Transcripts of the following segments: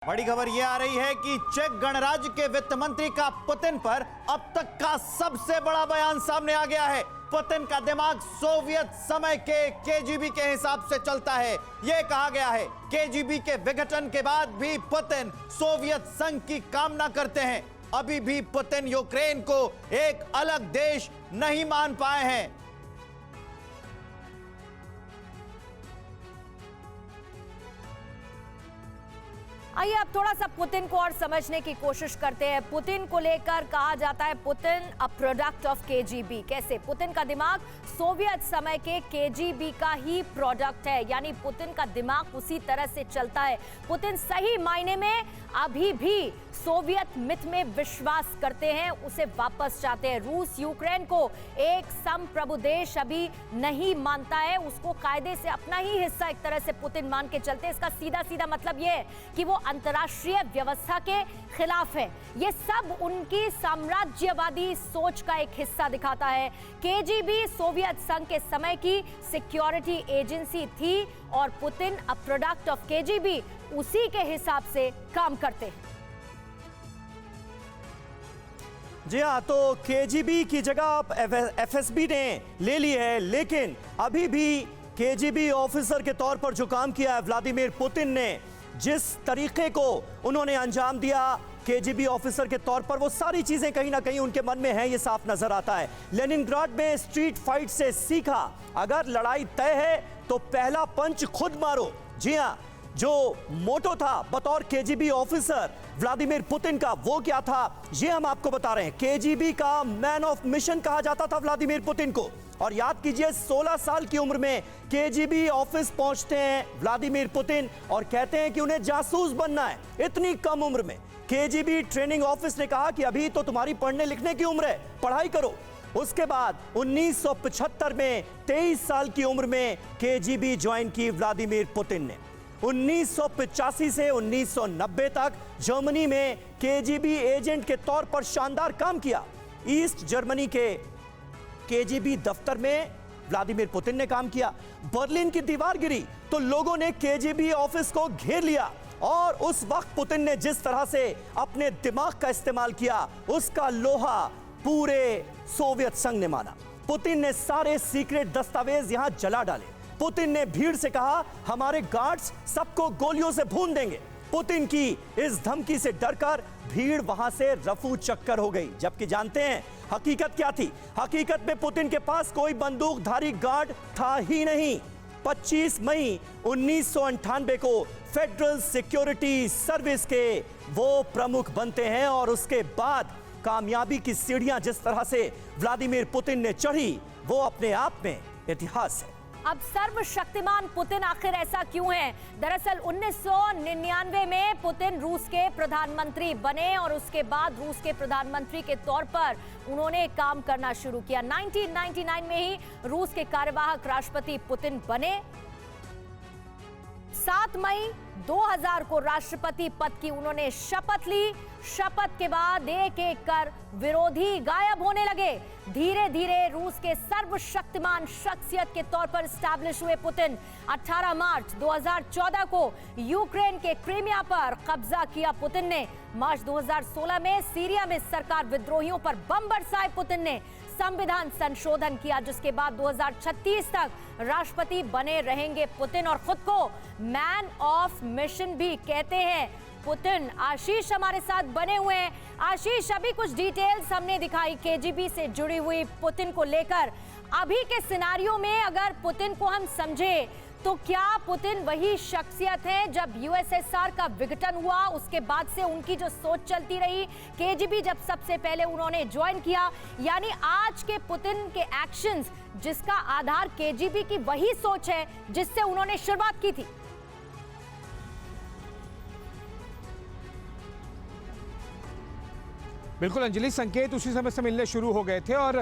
बड़ी खबर यह आ रही है कि चेक गणराज्य के वित्त मंत्री का पुतिन पर अब तक का सबसे बड़ा बयान सामने आ गया है। पुतिन का दिमाग सोवियत समय के केजीबी के हिसाब से चलता है। यह कहा गया है केजीबी के विघटन के बाद भी पुतिन सोवियत संघ की कामना करते हैं। अभी भी पुतिन यूक्रेन को एक अलग देश नहीं मान पाए हैं। आइए अब थोड़ा सा पुतिन को और समझने की कोशिश करते हैं। पुतिन को लेकर कहा जाता है Putin a product of KGB. कैसे? पुतिन का दिमाग सोवियत समय के केजीबी का ही प्रोडक्ट है, यानी पुतिन का दिमाग उसी तरह से चलता है। पुतिन सही मायने में अभी भी सोवियत मिथ में विश्वास करते हैं, उसे वापस चाहते हैं। रूस यूक्रेन को एक संप्रभु देश अभी नहीं मानता है, उसको कायदे से अपना ही हिस्सा एक तरह से पुतिन मान के चलते हैं। इसका सीधा सीधा मतलब यह है कि वो अंतर्राष्ट्रीय व्यवस्था के खिलाफ है। ये सब उनकी साम्राज्यवादी सोच का एक हिस्सा दिखाता है। केजीबी सोवियत संघ के समय की सिक्योरिटी एजेंसी थी और Putin a product of KGB उसी के हिसाब से काम करते हैं। जी हाँ, तो केजीबी की जगह एफएसबी ने ले ली है, लेकिन अभी भी केजीबी ऑफिसर के तौर पर जो काम किया है व्लादिमीर पुतिन ने, जिस तरीके को उन्होंने अंजाम दिया केजीबी ऑफिसर के तौर पर, वो सारी चीजें कहीं ना कहीं उनके मन में हैं, ये साफ नजर आता है। लेनिनग्राड में स्ट्रीट फाइट से सीखा, अगर लड़ाई तय है तो पहला पंच खुद मारो। जी हाँ, जो मोटो था बतौर केजीबी ऑफिसर व्लादिमीर पुतिन का, वो क्या था ये हम आपको बता रहे हैं। केजीबी का मैन ऑफ मिशन कहा जाता था व्लादिमीर पुतिन को। और याद कीजिए 16 साल की उम्र में केजीबी ऑफिस पहुंचते हैं व्लादिमीर पुतिन और कहते हैं कि उन्हें जासूस बनना है। इतनी कम उम्र में केजीबी ट्रेनिंग ऑफिस ने कहा कि अभी तो तुम्हारी पढ़ने लिखने की उम्र है, पढ़ाई करो। उसके बाद 1975 में 23 साल की उम्र में केजीबी ज्वाइन की व्लादिमीर पुतिन ने। 1985 से 1990 तक जर्मनी में केजीबी एजेंट के तौर पर शानदार काम किया। ईस्ट जर्मनी के केजीबी दफ्तर में व्लादिमीर पुतिन ने काम किया। बर्लिन की दीवार गिरी तो लोगों ने केजीबी ऑफिस को घेर लिया और उस वक्त पुतिन ने जिस तरह से अपने दिमाग का इस्तेमाल किया, उसका लोहा पूरे सोवियत संघ ने माना। पुतिन ने सारे सीक्रेट दस्तावेज यहां जला डाले। पुतिन ने भीड़ से कहा हमारे गार्ड्स सबको गोलियों से भून देंगे। पुतिन की इस धमकी से डरकर भीड़ वहां से रफू चक्कर हो गई। जबकि जानते हैं हकीकत क्या थी? हकीकत में पुतिन के पास कोई बंदूकधारी गार्ड था ही नहीं। 25 मई 1998 को फेडरल सिक्योरिटी सर्विस के वो प्रमुख बनते हैं और उसके बाद कामयाबी की सीढ़ियां जिस तरह से व्लादिमीर पुतिन ने चढ़ी, वो अपने आप में इतिहास है। अब सर्वशक्तिमान पुतिन आखिर ऐसा क्यों है? दरअसल 1999 में पुतिन रूस के प्रधानमंत्री बने और उसके बाद रूस के प्रधानमंत्री के तौर पर उन्होंने काम करना शुरू किया। 1999 में ही रूस के कार्यवाहक राष्ट्रपति पुतिन बने। 7 मई 2000 को राष्ट्रपति पद की उन्होंने शपथ ली। शपथ के बाद एक एक कर विरोधी गायब होने लगे। धीरे धीरे रूस के सर्वशक्तिमान शख्सियत के तौर पर स्टैब्लिश हुए पुतिन। 18 मार्च 2014 को यूक्रेन के क्रीमिया पर कब्जा किया पुतिन ने। मार्च 2016 में सीरिया में सरकार विद्रोहियों पर बम बरसाए पुतिन ने। संविधान संशोधन किया, जिसके बाद 2036 तक राष्ट्रपति बने रहेंगे पुतिन और खुद को मैन ऑफ मिशन भी कहते हैं पुतिन। आशीष हमारे साथ बने हुए हैं। आशीष, अभी कुछ डिटेल्स हमने दिखाई केजीबी से जुड़ी हुई पुतिन को लेकर। अभी के सिनारियो में अगर पुतिन को हम समझे तो क्या पुतिन वही शख्सियत है जब यूएसएसआर का विघटन हुआ उसके बाद से उनकी जो सोच चलती रही? केजीबी जब सबसे पहले उन्होंने ज्वाइन किया, यानी आज के पुतिन के एक्शंस जिसका आधार केजीबी की वही सोच है जिससे उन्होंने शुरुआत की थी। बिल्कुल अंजलि, संकेत उसी समय से मिलने शुरू हो गए थे और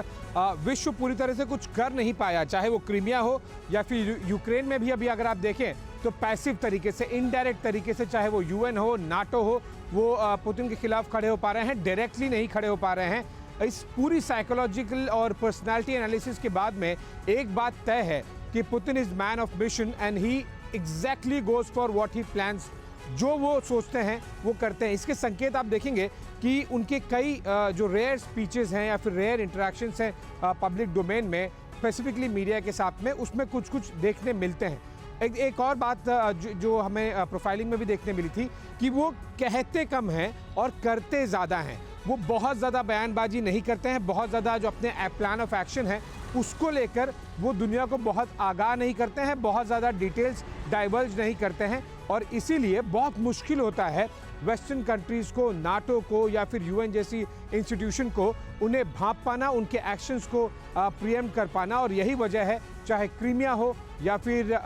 विश्व पूरी तरह से कुछ कर नहीं पाया, चाहे वो क्रीमिया हो या फिर यूक्रेन में भी। अभी अगर आप देखें तो पैसिव तरीके से, इनडायरेक्ट तरीके से, चाहे वो यूएन हो, नाटो हो, वो पुतिन के खिलाफ खड़े हो पा रहे हैं, डायरेक्टली नहीं खड़े हो पा रहे हैं। इस पूरी साइकोलॉजिकल और पर्सनैलिटी एनालिसिस के बाद में एक बात तय है कि Putin is man of mission and he exactly goes for what he plans जो वो सोचते हैं वो करते हैं। इसके संकेत आप देखेंगे कि उनके कई जो रेयर स्पीचेस हैं या फिर रेयर इंटरेक्शंस हैं पब्लिक डोमेन में, स्पेसिफिकली मीडिया के साथ में, उसमें कुछ कुछ देखने मिलते हैं। एक और बात जो हमें प्रोफाइलिंग में भी देखने मिली थी कि वो कहते कम हैं और करते ज़्यादा हैं। वो बहुत ज़्यादा बयानबाजी नहीं करते हैं, बहुत ज़्यादा जो अपने प्लान ऑफ एक्शन है उसको लेकर वो दुनिया को बहुत आगाह नहीं करते हैं, बहुत ज़्यादा डिटेल्स डाइवर्ज नहीं करते हैं, और इसीलिए बहुत मुश्किल होता है वेस्टर्न कंट्रीज़ को, नाटो को या फिर यूएन जैसी इंस्टीट्यूशन को उन्हें भांप पाना, उनके एक्शंस को प्रिएम्प्ट कर पाना। और यही वजह है, चाहे क्रीमिया हो या फिर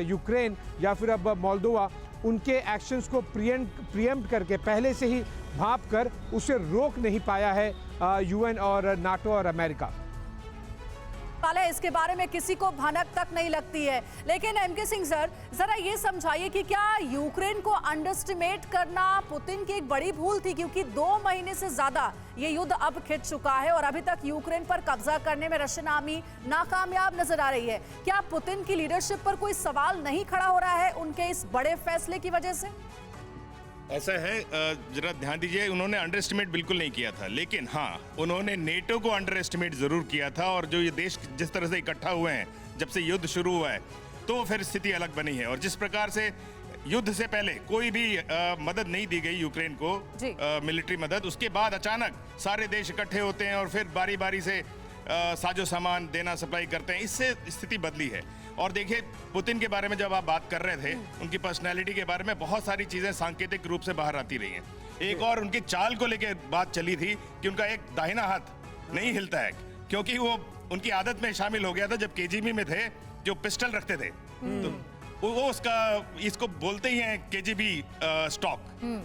यूक्रेन या फिर अब मोल्दोवा, उनके एक्शंस को प्रिएम्प्ट करके पहले से ही भांप कर उसे रोक नहीं पाया है यूएन और नाटो और अमेरिका। वाले इसके बारे में किसी को भनक तक नहीं लगती है। लेकिन एमके सिंह सर, जरा ये समझाइए कि क्या यूक्रेन को अंडरएस्टिमेट करना पुतिन की एक बड़ी भूल थी, क्योंकि 2 महीने से ज्यादा ये युद्ध अब खिंच चुका है और अभी तक यूक्रेन पर कब्जा करने में रशियन आर्मी नाकामयाब नजर आ रही है। क्या पुतिन की लीडरशिप पर कोई सवाल नहीं खड़ा हो रहा है उनके इस बड़े फैसले की वजह से? ऐसा है, जरा ध्यान दीजिए, उन्होंने अंडर एस्टिमेट बिल्कुल नहीं किया था, लेकिन हाँ, उन्होंने नेटो को अंडर एस्टिमेट जरूर किया था। और जो ये देश जिस तरह से इकट्ठा हुए हैं जब से युद्ध शुरू हुआ है, तो फिर स्थिति अलग बनी है। और जिस प्रकार से युद्ध से पहले कोई भी मदद नहीं दी गई यूक्रेन को, मिलिट्री मदद, उसके बाद अचानक सारे देश इकट्ठे होते हैं और फिर बारी बारी से साजो सामान देना, सप्लाई करते हैं, इससे स्थिति बदली है। और देखिए, पुतिन के बारे में जब आप बात कर रहे थे, उनकी पर्सनैलिटी के बारे में बहुत सारी चीजें सांकेतिक रूप से बाहर आती रही हैं। एक और उनकी चाल को लेकर बात चली थी कि उनका एक दाहिना हाथ नहीं हिलता है, क्योंकि वो उनकी आदत में शामिल हो गया था। जब केजीबी में थे, जो पिस्टल रखते थे, तो वो उसका, इसको बोलते ही हैं केजीबी स्टॉक।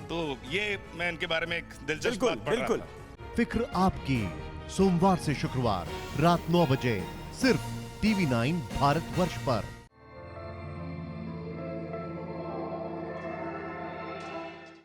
तो ये मैं इनके बारे में एक दिलचस्प बात पढ़ रहा था। फिक्र आपकी, सोमवार से शुक्रवार रात 9 बजे सिर्फ TV9 भारतवर्ष पर।